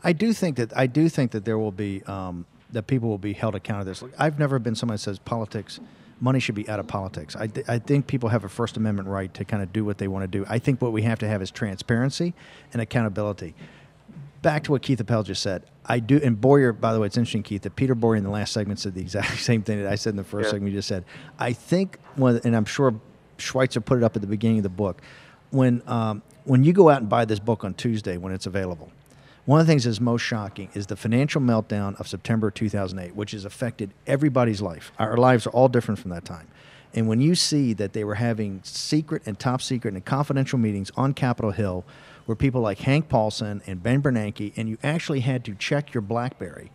I do think that there will be that people will be held accountable to this. I've never been somebody that says money should be out of politics. I think people have a First Amendment right to kind of do what they want to do. I think what we have to have is transparency and accountability. Back to what Keith Appell just said. I do, and Boyer, by the way, it's interesting, Keith, that Peter Boyer in the last segment said the exact same thing that I said in the first segment you just said. I think, and I'm sure Schweizer put it up at the beginning of the book, when you go out and buy this book on Tuesday when it's available, one of the things that's most shocking is the financial meltdown of September 2008, which has affected everybody's life. Our lives are all different from that time. And when you see that they were having secret and top secret and confidential meetings on Capitol Hill where people like Hank Paulson and Ben Bernanke, and you actually had to check your BlackBerry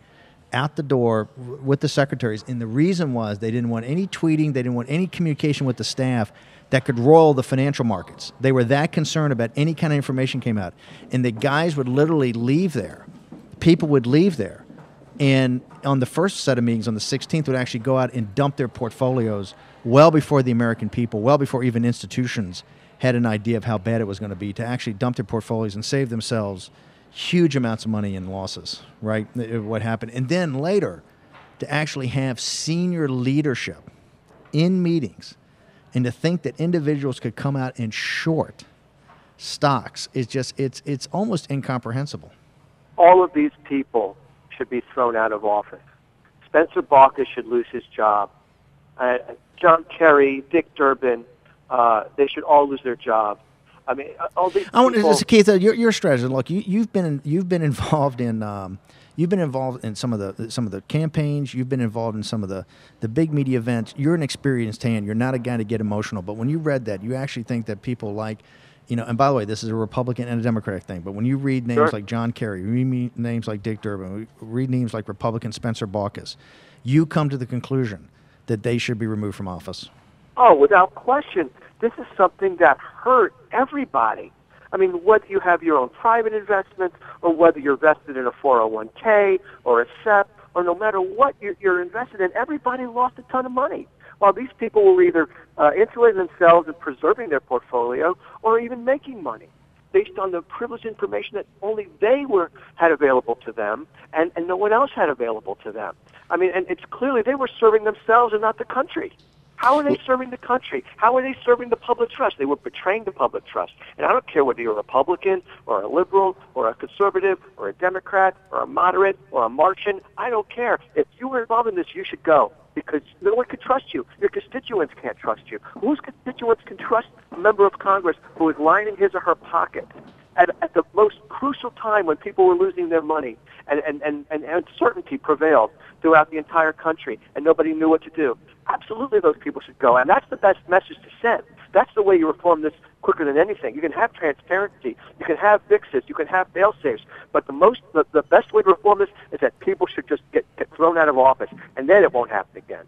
out the door with the secretaries, and the reason was they didn't want any tweeting, they didn't want any communication with the staff that could roil the financial markets. They were that concerned about any kind of information came out. And the guys would literally leave there. People would leave there. And on the first set of meetings, on the 16th, would actually go out and dump their portfolios well before the American people, well before even institutions had an idea of how bad it was going to be, to actually dump their portfolios and save themselves huge amounts of money in losses, right? What happened. And then later, to actually have senior leadership in meetings, and to think that individuals could come out and short stocks is just, it's almost incomprehensible. All of these people should be thrown out of office. Spencer Baucus should lose his job. John Kerry, Dick Durbin, they should all lose their job. I mean, all these people... Keith, your strategy. Look, you've been involved in... You've been involved in some of the campaigns. You've been involved in some of the big media events. You're an experienced hand. You're not a guy to get emotional. But when you read that, you actually think that people like, and by the way, this is a Republican and a Democratic thing, but when you read names like John Kerry, read names like Dick Durbin, read names like Republican Spencer Baucus, you come to the conclusion that they should be removed from office. Oh, without question. This is something that hurt everybody. I mean, whether you have your own private investments or whether you're vested in a 401k or a SEP, or no matter what you're invested in, everybody lost a ton of money. While these people were either insulating themselves and preserving their portfolio or even making money based on the privileged information that only they had available to them and no one else had available to them. I mean, and it's clearly they were serving themselves and not the country. How are they serving the country? How are they serving the public trust? They were betraying the public trust. And I don't care whether you're a Republican or a liberal or a conservative or a Democrat or a moderate or a Martian. I don't care. If you were involved in this, you should go because no one can trust you. Your constituents can't trust you. Whose constituents can trust a member of Congress who is lining his or her pocket at the most crucial time when people were losing their money and uncertainty prevailed throughout the entire country and nobody knew what to do? Absolutely, those people should go, and that's the best message to send. That's the way you reform this quicker than anything. You can have transparency, you can have fixes, you can have fail-safes, but the best way to reform this is that people should just get thrown out of office, and then it won't happen again.